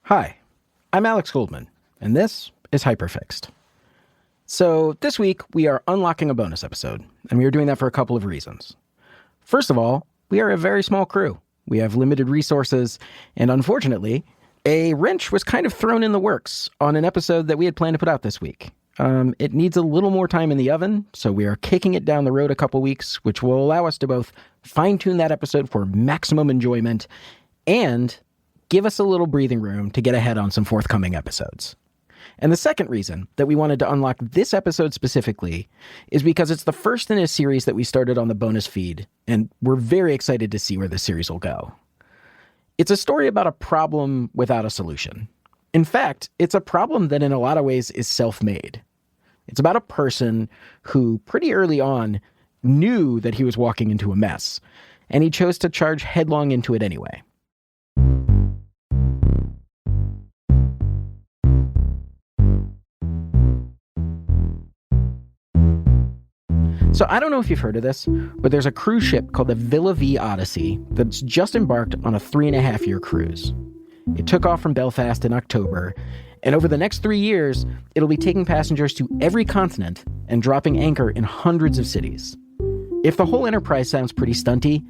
Hi, I'm Alex Goldman, and this is Hyperfixed. So this week, we are unlocking a bonus episode, and we are doing that for a couple of reasons. First of all, we are a very small crew. We have limited resources, and unfortunately, a wrench was kind of thrown in the works on an episode that we had planned to put out this week. It needs a little more time in the oven, so we are kicking it down the road a couple weeks, which will allow us to both fine-tune that episode for maximum enjoyment and give us a little breathing room to get ahead on some forthcoming episodes. And the second reason that we wanted to unlock this episode specifically is because it's the first in a series that we started on the bonus feed, and we're very excited to see where this series will go. It's a story about a problem without a solution. In fact, it's a problem that in a lot of ways is self-made. It's about a person who pretty early on knew that he was walking into a mess, and he chose to charge headlong into it anyway. So I don't know if you've heard of this, but there's a cruise ship called the Villa V Odyssey that's just embarked on a 3.5-year cruise. It took off from Belfast in October, and over the next 3 years, it'll be taking passengers to every continent and dropping anchor in hundreds of cities. If the whole enterprise sounds pretty stunty,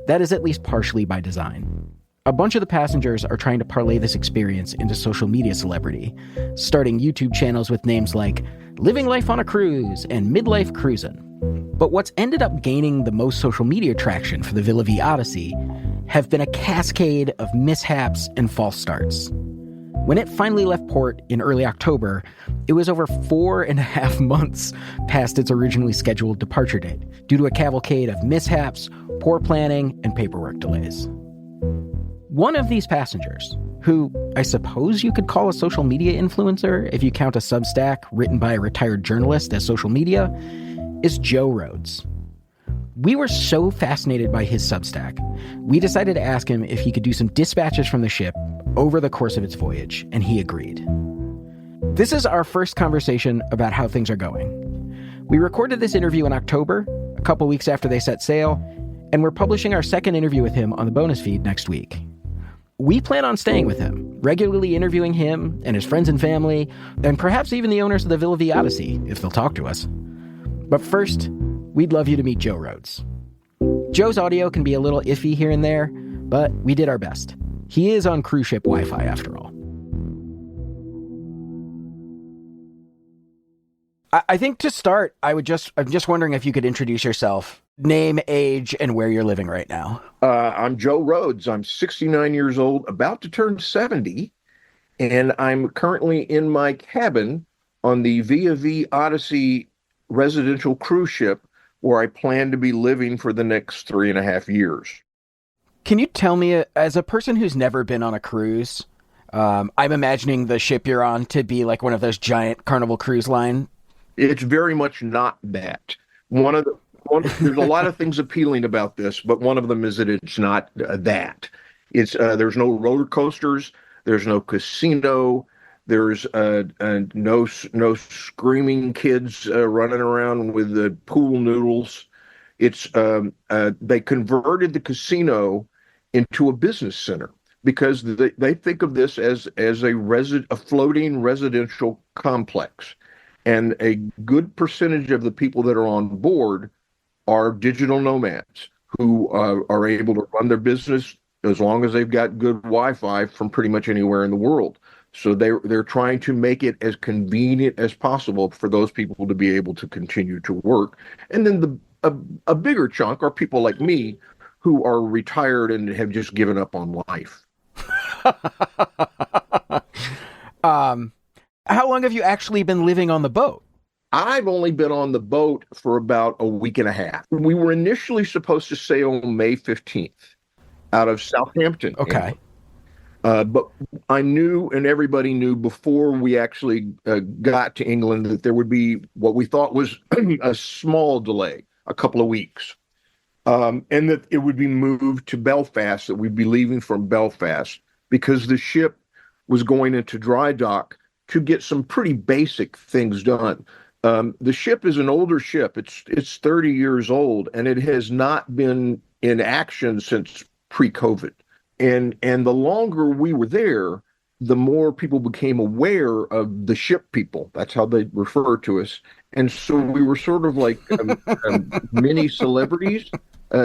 that is at least partially by design. A bunch of the passengers are trying to parlay this experience into social media celebrity, starting YouTube channels with names like Living Life on a Cruise and Midlife Cruisin'. But what's ended up gaining the most social media traction for the Villa V Odyssey have been a cascade of mishaps and false starts. When it finally left port in early October, it was over 4.5 months past its originally scheduled departure date due to a cavalcade of mishaps, poor planning, and paperwork delays. One of these passengers, who I suppose you could call a social media influencer if you count a Substack written by a retired journalist as social media, is Joe Rhodes. We were so fascinated by his Substack, we decided to ask him if he could do some dispatches from the ship over the course of its voyage, and he agreed. This is our first conversation about how things are going. We recorded this interview in October, a couple weeks after they set sail, and we're publishing our second interview with him on the bonus feed next week. We plan on staying with him, regularly interviewing him and his friends and family, and perhaps even the owners of the Villa V Odyssey, if they'll talk to us. But first, we'd love you to meet Joe Rhodes. Joe's audio can be a little iffy here and there, but we did our best. He is on cruise ship Wi-Fi after all. I think to start, I'm just wondering if you could introduce yourself, name, age, and where you're living right now. I'm Joe Rhodes. I'm 69 years old, about to turn 70, and I'm currently in my cabin on the Villa V Odyssey residential cruise ship where I plan to be living for the next 3.5 years. Can you tell me, as a person who's never been on a cruise, I'm imagining the ship you're on to be like one of those giant Carnival Cruise Line. It's very much not that. There's a lot of things appealing about this, but one of them is that it's not that. There's no roller coasters, there's no casino, there's no screaming kids running around with the pool noodles. They converted the casino into a business center because they think of this as a floating residential complex. And a good percentage of the people that are on board are digital nomads who are able to run their business as long as they've got good Wi-Fi from pretty much anywhere in the world. So they're trying to make it as convenient as possible for those people to be able to continue to work. And then a bigger chunk are people like me who are retired and have just given up on life. How long have you actually been living on the boat? I've only been on the boat for about a week and a half. We were initially supposed to sail May 15th out of Southampton. Okay. But I knew, and everybody knew before we actually got to England, that there would be what we thought was a small delay, a couple of weeks, and that it would be moved to Belfast, that we'd be leaving from Belfast because the ship was going into dry dock to get some pretty basic things done. The ship is an older ship. It's 30 years old, and it has not been in action since pre-COVID. And the longer we were there, the more people became aware of the ship people. That's how they refer to us. And so we were sort of like mini celebrities.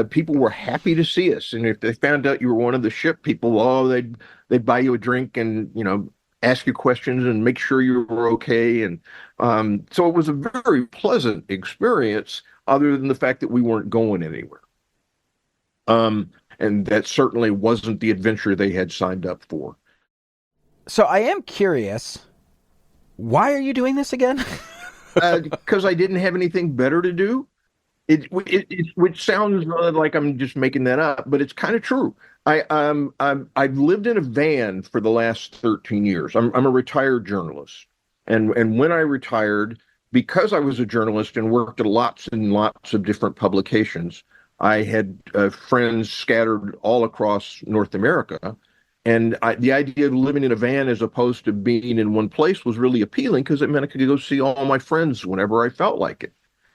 People were happy to see us, and if they found out you were one of the ship people, oh, they'd buy you a drink and ask you questions and make sure you were okay. And so it was a very pleasant experience, other than the fact that we weren't going anywhere. And that certainly wasn't the adventure they had signed up for. So I am curious, why are you doing this again? Because I didn't have anything better to do. Which sounds like I'm just making that up, but it's kind of true. I've lived in a van for the last 13 years. I'm a retired journalist, and when I retired, because I was a journalist and worked at lots and lots of different publications, I had friends scattered all across North America, and the idea of living in a van as opposed to being in one place was really appealing because it meant I could go see all my friends whenever I felt like it.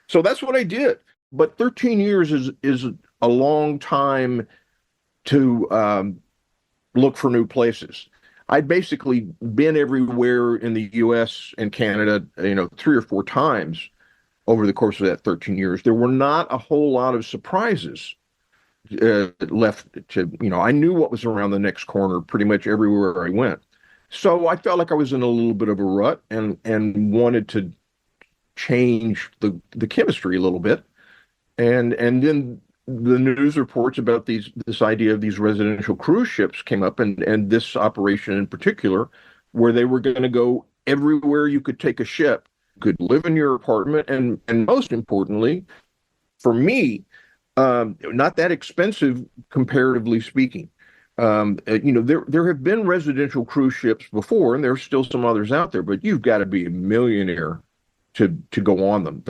So that's what I did. But 13 years is a long time to look for new places. I'd basically been everywhere in the U.S. and Canada, 3 or 4 times over the course of that 13 years. There were not a whole lot of surprises left to, I knew what was around the next corner pretty much everywhere I went. So I felt like I was in a little bit of a rut and wanted to change the chemistry a little bit. And then the news reports about this idea of these residential cruise ships came up, and this operation in particular, where they were going to go everywhere you could take a ship, could live in your apartment, and most importantly, for me, not that expensive comparatively speaking. There have been residential cruise ships before, and there's still some others out there, but you've got to be a millionaire to go on them.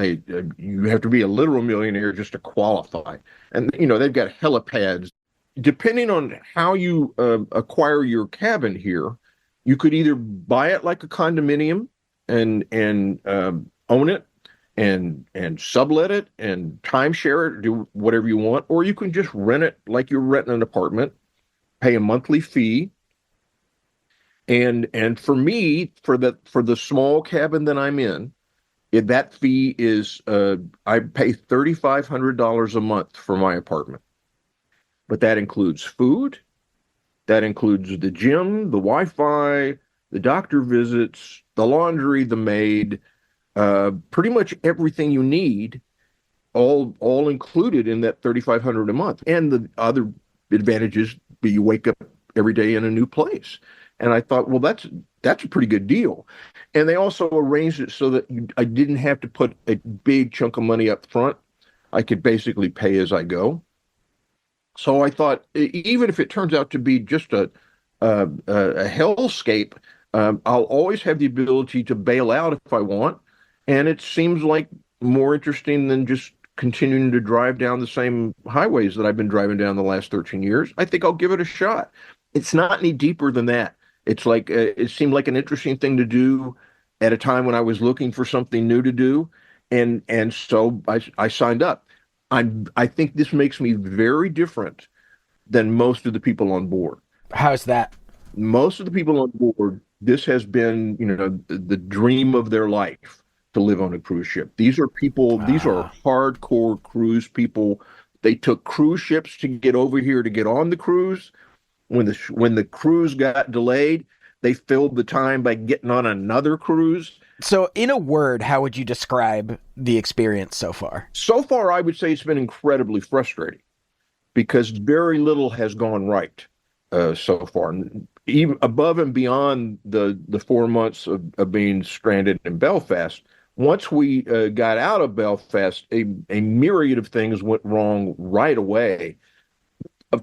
You have to be a literal millionaire just to qualify. And they've got helipads. Depending on how you acquire your cabin here, you could either buy it like a condominium and own it and sublet it and timeshare it, do whatever you want, or you can just rent it like you're renting an apartment, pay a monthly fee. And for me, for the small cabin that I'm in, that fee is I pay $3,500 a month for my apartment, but that includes food, that includes the gym, the Wi-Fi, the doctor visits, the laundry, the maid, pretty much everything you need, all included in that $3,500 a month. And the other advantages be you wake up every day in a new place. And I thought, well, that's a pretty good deal. And they also arranged it so that I didn't have to put a big chunk of money up front. I could basically pay as I go. So I thought, even if it turns out to be just a hellscape, I'll always have the ability to bail out if I want. And it seems like more interesting than just continuing to drive down the same highways that I've been driving down the last 13 years. I think I'll give it a shot. It's not any deeper than that. It's like it seemed like an interesting thing to do at a time when I was looking for something new to do, and so I signed up. I think this makes me very different than most of the people on board. How's that? Most of the people on board, this has been the dream of their life to live on a cruise ship. These are people. These are hardcore cruise people. They took cruise ships to get over here to get on the cruise. When the cruise got delayed, they filled the time by getting on another cruise. So, in a word, how would you describe the experience so far? So far, I would say it's been incredibly frustrating because very little has gone right so far. Even above and beyond the 4 months of being stranded in Belfast, once we got out of Belfast, a myriad of things went wrong right away.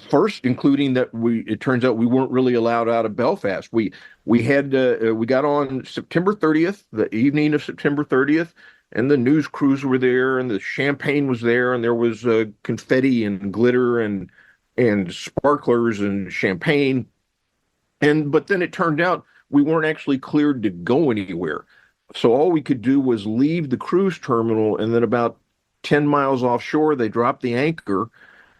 First, including that it turns out we weren't really allowed out of Belfast. We got on September 30th, the evening of September 30th, and the news crews were there, and the champagne was there, and there was confetti and glitter and sparklers and champagne. But then it turned out we weren't actually cleared to go anywhere. So all we could do was leave the cruise terminal, and then about 10 miles offshore, they dropped the anchor.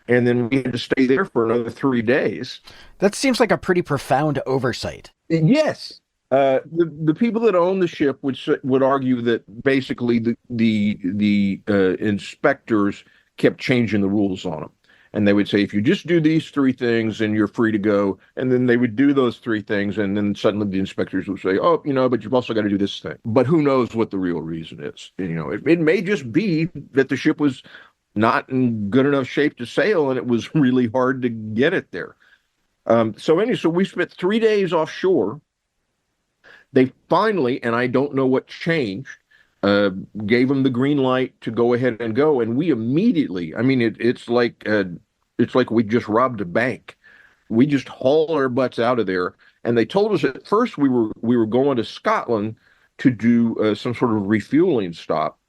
And then we had to stay there for another 3 days. That seems like a pretty profound oversight. Yes. The people that own the ship would argue that basically the inspectors kept changing the rules on them, and they would say if you just do these three things, then you're free to go, and then they would do those three things, and then suddenly the inspectors would say, oh, but you've also got to do this thing. But who knows what the real reason is? It may just be that the ship was not in good enough shape to sail, and it was really hard to get it there. So we spent 3 days offshore. They finally, and I don't know what changed, uh, gave them the green light to go ahead and go, and we immediately. I mean, it's like we just robbed a bank. We just hauled our butts out of there, and they told us at first we were going to Scotland to do some sort of refueling stop,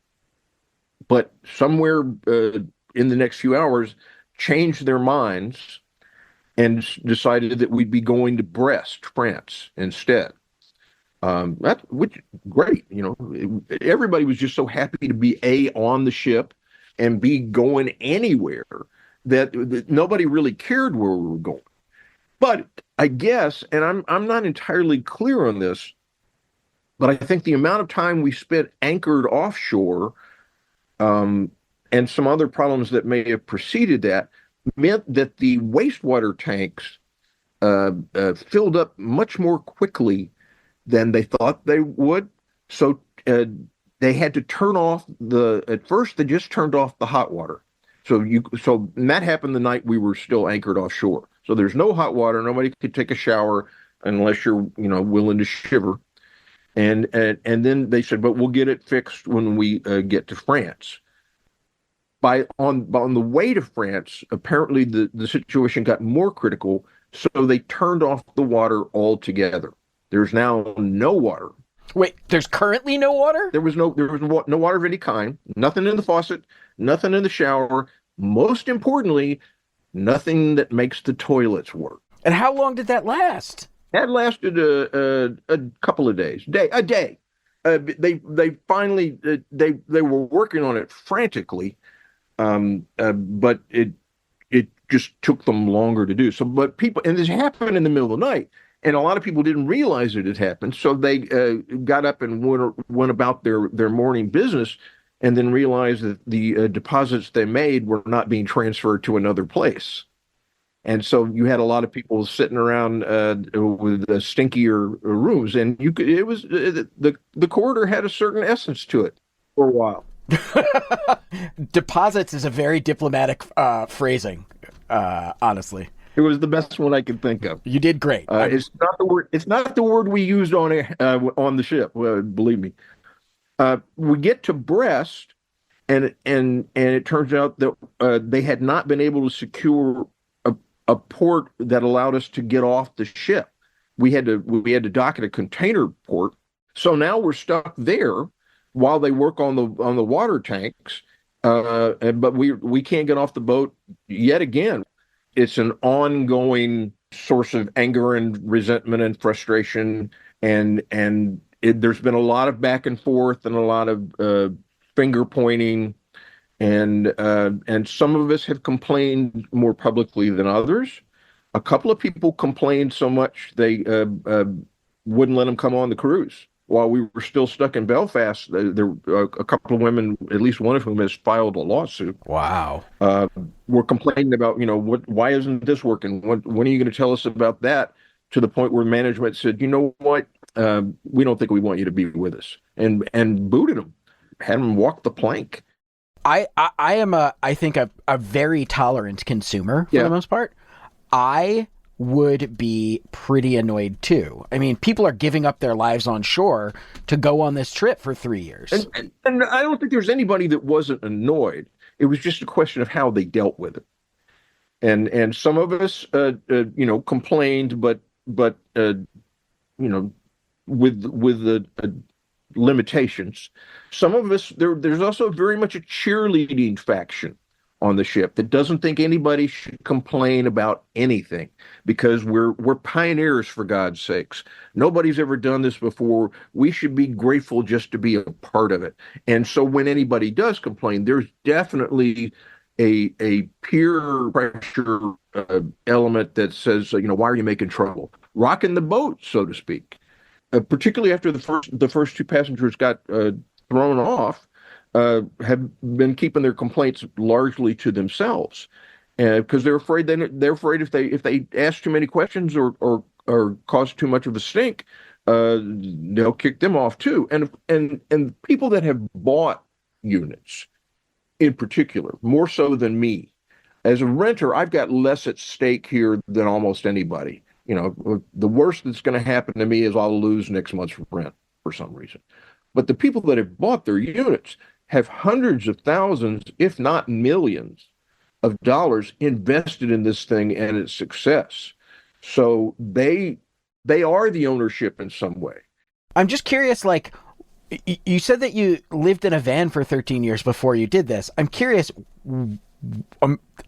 but somewhere in the next few hours changed their minds and decided that we'd be going to Brest, France, instead. That which great, everybody was just so happy to be on the ship and b going anywhere that nobody really cared where we were going. But I guess, and I'm not entirely clear on this, but I think the amount of time we spent anchored offshore, um, and some other problems that may have preceded that meant that the wastewater tanks filled up much more quickly than they thought they would. So they had to turn off at first they just turned off the hot water. And that happened the night we were still anchored offshore. So there's no hot water. Nobody could take a shower unless you're, willing to shiver. And then they said, but we'll get it fixed when we get to France. On the way to France, apparently the situation got more critical, so they turned off the water altogether. There's now no water. Wait, there's currently no water? There was no water of any kind. Nothing in the faucet, nothing in the shower. Most importantly, nothing that makes the toilets work. And how long did that last? That lasted a couple of days, a day. They finally they were working on it frantically, but it just took them longer to do. So, but people, and this happened in the middle of the night. And a lot of people didn't realize it had happened, so they got up and went about their morning business, and then realized that the deposits they made were not being transferred to another place. And so you had a lot of people sitting around with stinkier rooms, and you could it was the corridor had a certain essence to it for a while. Deposits is a very diplomatic phrasing, honestly. It was the best one I could think of. You did great. It's not the word. It's not the word we used on the ship. Believe me. We get to Brest, and it turns out that they had not been able to secure a port that allowed us to get off the ship. We had to dock at a container port. So now we're stuck there while they work on the water tanks. But we can't get off the boat yet again. It's an ongoing source of anger and resentment and frustration, and there's been a lot of back and forth and a lot of finger pointing, and some of us have complained more publicly than others. A couple of people complained so much they wouldn't let them come on the cruise while we were still stuck in Belfast. There a couple of women, at least one of whom has filed a lawsuit. Wow. Were complaining about, why isn't this working? When are you going to tell us about that? To the point where management said, you know what, we don't think we want you to be with us, and booted them, had them walk the plank. I am I think a very tolerant consumer for the most part. I would be pretty annoyed too. I mean, people are giving up their lives on shore to go on this trip for 3 years. And I don't think there's anybody that wasn't annoyed. It was just a question of how they dealt with it. And some of us, complained, but with the limitations. Some of us, there's also very much a cheerleading faction on the ship that doesn't think anybody should complain about anything, because we're pioneers, for God's sakes. Nobody's ever done this before. We should be grateful just to be a part of it. And so when anybody does complain, there's definitely a peer pressure element that says, why are you making trouble? Rocking the boat, so to speak. Particularly after the first two passengers got thrown off, have been keeping their complaints largely to themselves, because they're afraid if they ask too many questions or cause too much of a stink, they'll kick them off too. And people that have bought units in particular, more so than me. As a renter, I've got less at stake here than almost anybody. The worst that's going to happen to me is I'll lose next month's rent for some reason. But the people that have bought their units have hundreds of thousands, if not millions, of dollars invested in this thing and its success. So they are the ownership in some way. I'm just curious, like, you said that you lived in a van for 13 years before you did this. I'm curious, and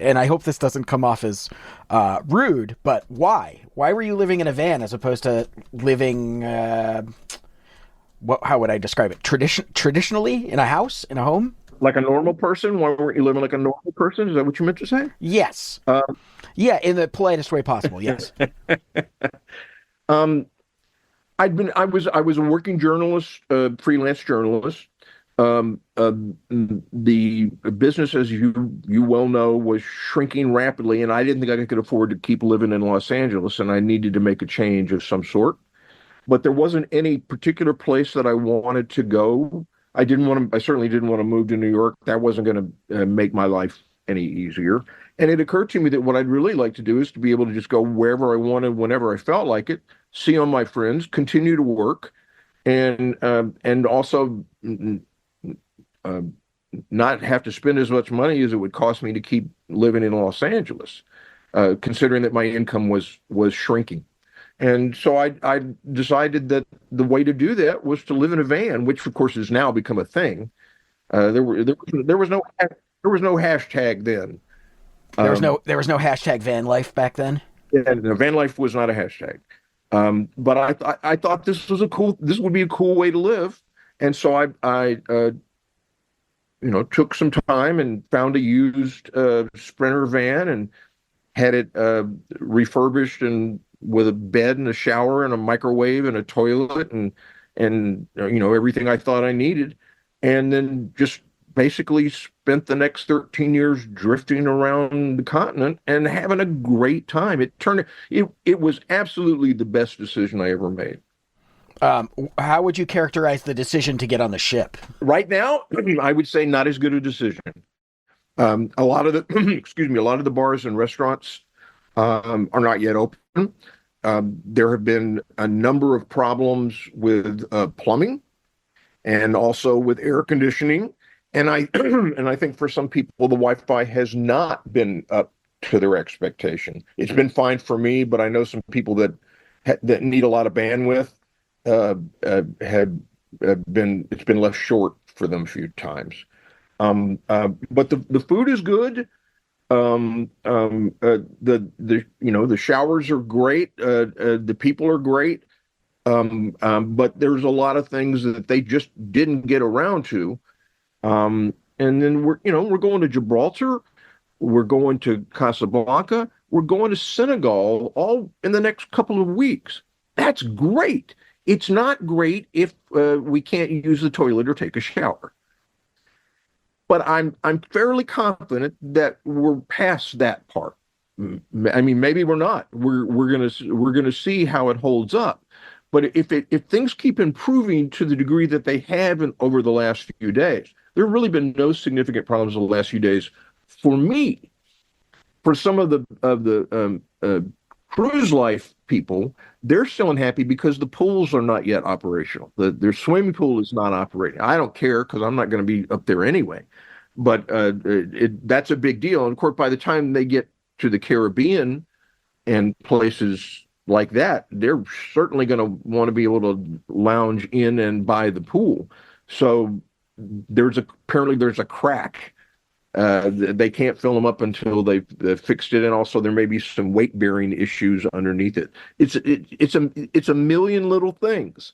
I hope this doesn't come off as rude, but why? Why were you living in a van as opposed to living, how would I describe it? Traditionally in a house, in a home? Like a normal person? Why weren't you living like a normal person? Is that what you meant to say? Yes. Yeah, in the politest way possible. Yes. um, I was a working journalist, freelance journalist. The business, as you well know, was shrinking rapidly, and I didn't think I could afford to keep living in Los Angeles, and I needed to make a change of some sort. But there wasn't any particular place that I wanted to go. I certainly didn't want to move to New York. That wasn't going to make my life any easier. And it occurred to me that what I'd really like to do is to be able to just go wherever I wanted, whenever I felt like it, see all my friends, continue to work, and also uh, not have to spend as much money as it would cost me to keep living in Los Angeles, considering that my income was shrinking. And so I decided that the way to do that was to live in a van, which of course has now become a thing. There was no hashtag then. There was no hashtag van life back then. And van life was not a hashtag. But I thought this would be a cool way to live, and so I took some time and found a used Sprinter van and had it refurbished and with a bed and a shower and a microwave and a toilet and everything I thought I needed, and then just basically spent the next 13 years drifting around the continent and having a great time. It was absolutely the best decision I ever made. How would you characterize the decision to get on the ship? Right now, I would say not as good a decision. A lot of the a lot of the bars and restaurants are not yet open. There have been a number of problems with plumbing and also with air conditioning. And I and I think for some people the Wi-Fi has not been up to their expectation. It's been fine for me, but I know some people that need a lot of bandwidth have been it's been left short for them a few times. But the food is good. The showers are great. The people are great. But there's a lot of things that they just didn't get around to. And then we're going to Gibraltar, we're going to Casablanca, we're going to Senegal, all in the next couple of weeks. That's great. It's not great if we can't use the toilet or take a shower. But I'm fairly confident that we're past that part. I mean, maybe we're not. We're gonna see how it holds up. But if things keep improving to the degree that they have over the last few days, there have really been no significant problems in the last few days for me. For some of the cruise life people, they're still unhappy because the pools are not yet operational. Their swimming pool is not operating. I don't care because I'm not going to be up there anyway. But that's a big deal. And of course, by the time they get to the Caribbean and places like that, they're certainly going to want to be able to lounge in and by the pool. So apparently there's a crack. They can't fill them up until they've fixed it, and also there may be some weight bearing issues underneath it. It's a million little things,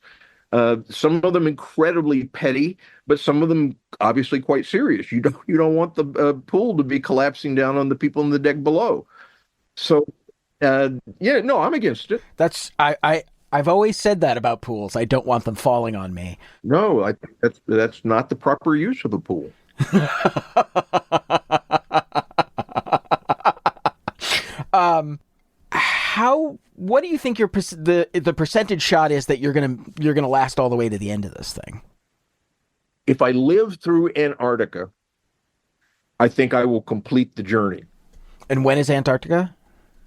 Some of them incredibly petty, but some of them obviously quite serious. You don't want the pool to be collapsing down on the people in the deck below. So yeah, no, I'm against it. I've always said that about pools. I don't want them falling on me. No, I think that's not the proper use of a pool. What do you think the percentage shot is that you're gonna last all the way to the end of this thing? If I live through Antarctica, I think I will complete the journey. And when is Antarctica?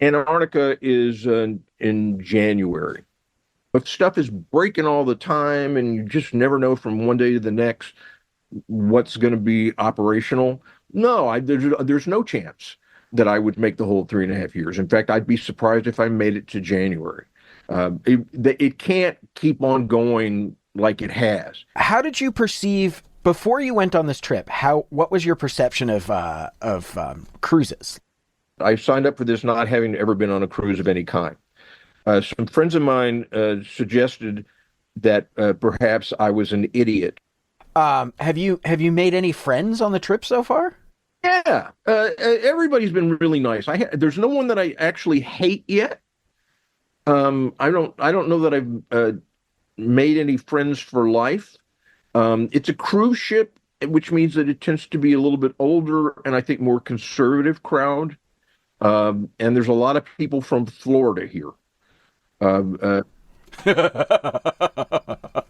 Antarctica is in January. But stuff is breaking all the time, and you just never know from one day to the next what's going to be operational. No, there's no chance that I would make the whole 3.5 years. In fact, I'd be surprised if I made it to January. It can't keep on going like it has. How did you perceive before you went on this trip? What was your perception of cruises? I signed up for this not having ever been on a cruise of any kind. Some friends of mine suggested that perhaps I was an idiot. Have you made any friends on the trip so far? Yeah, everybody's been really nice. There's no one that I actually hate yet. I don't know that I've made any friends for life. It's a cruise ship, which means that it tends to be a little bit older and I think more conservative crowd. And there's a lot of people from Florida here.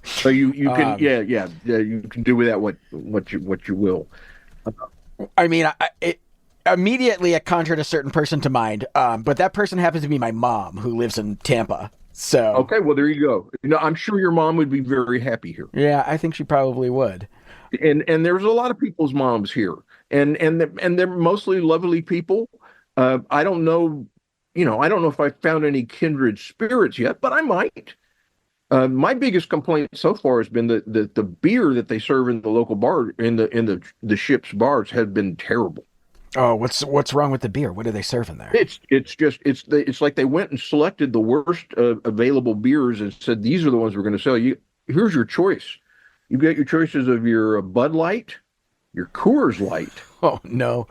So you can you can do with that what you will. I mean, immediately it conjured a certain person to mind, but that person happens to be my mom, who lives in Tampa. So okay, well there you go. I'm sure your mom would be very happy here. Yeah, I think she probably would. And there's a lot of people's moms here, and they're mostly lovely people. I don't know, I don't know if I found any kindred spirits yet, but I might. My biggest complaint so far has been the beer that they serve in the local bar in the ship's bars has been terrible. Oh, what's wrong with the beer? What are they serving there? It's like they went and selected the worst available beers and said these are the ones we're going to sell you. Here's your choice. You get your choices of your Bud Light, your Coors Light, oh no,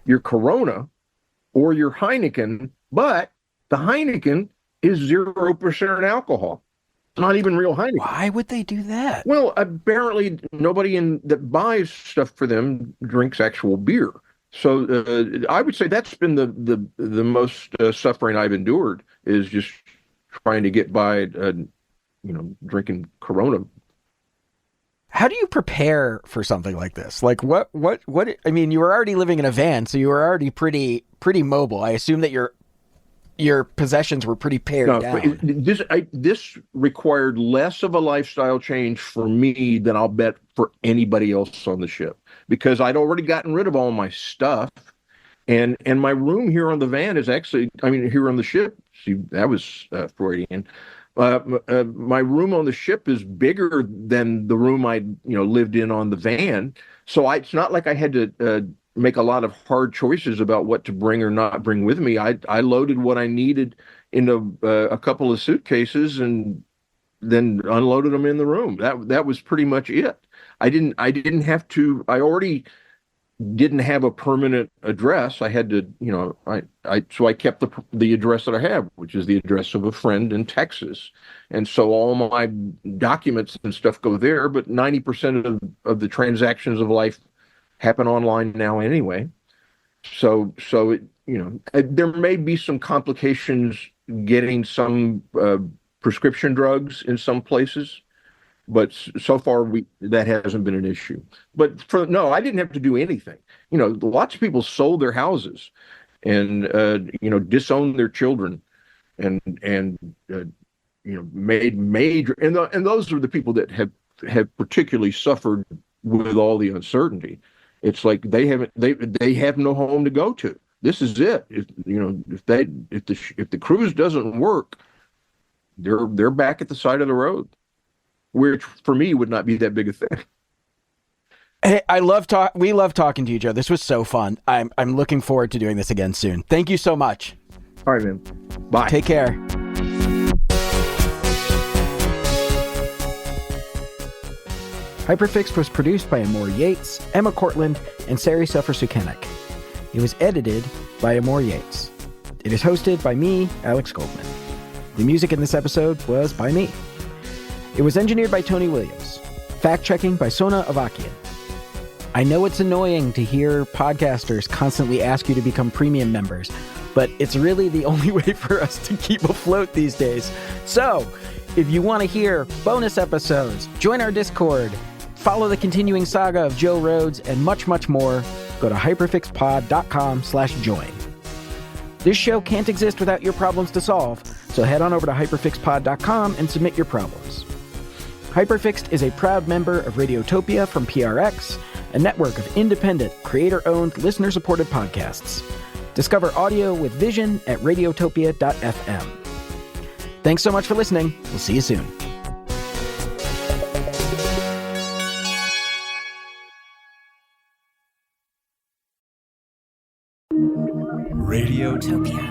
your Corona, or your Heineken. But the Heineken is 0% alcohol. Not even real Heineken. Why would they do that? Well, apparently nobody that buys stuff for them drinks actual beer. So I would say that's been the most suffering I've endured is just trying to get by, drinking Corona. How do you prepare for something like this? Like what? I mean, you were already living in a van, so you were already pretty mobile. I assume that your possessions were pretty pared down. This required less of a lifestyle change for me than I'll bet for anybody else on the ship, because I'd already gotten rid of all my stuff, and my room here on the van is actually, here on the ship. See, that was Freudian. My room on the ship is bigger than the room I lived in on the van, so it's not like I had to make a lot of hard choices about what to bring or not bring with me. I loaded what I needed into a couple of suitcases and then unloaded them in the room. That was pretty much it. I already didn't have a permanent address. I had to, so I kept the address that I have, which is the address of a friend in Texas. And so all my documents and stuff go there, but 90% of the transactions of life happen online now anyway. So it, there may be some complications getting some prescription drugs in some places, but so far that hasn't been an issue. But I didn't have to do anything. Lots of people sold their houses and disowned their children and made major, and those are the people that have particularly suffered with all the uncertainty. It's like they have no home to go to. This is it. If the cruise doesn't work, they're back at the side of the road, which for me would not be that big a thing. Hey, we love talking to you, Joe. This was so fun. I'm looking forward to doing this again soon. Thank you so much. All right, man. Bye. Take care. Hyperfixed was produced by Amor Yates, Emma Cortland, and Sari Suffer-Sukenik. It was edited by Amor Yates. It is hosted by me, Alex Goldman. The music in this episode was by me. It was engineered by Tony Williams. Fact-checking by Sona Avakian. I know it's annoying to hear podcasters constantly ask you to become premium members, but it's really the only way for us to keep afloat these days. So, if you want to hear bonus episodes, join our Discord, follow the continuing saga of Joe Rhodes, and much, much more, go to hyperfixpod.com/join. This show can't exist without your problems to solve, so head on over to hyperfixpod.com and submit your problems. Hyperfixed is a proud member of Radiotopia from PRX, a network of independent, creator-owned, listener-supported podcasts. Discover audio with vision at radiotopia.fm. Thanks so much for listening. We'll see you soon. Radiotopia.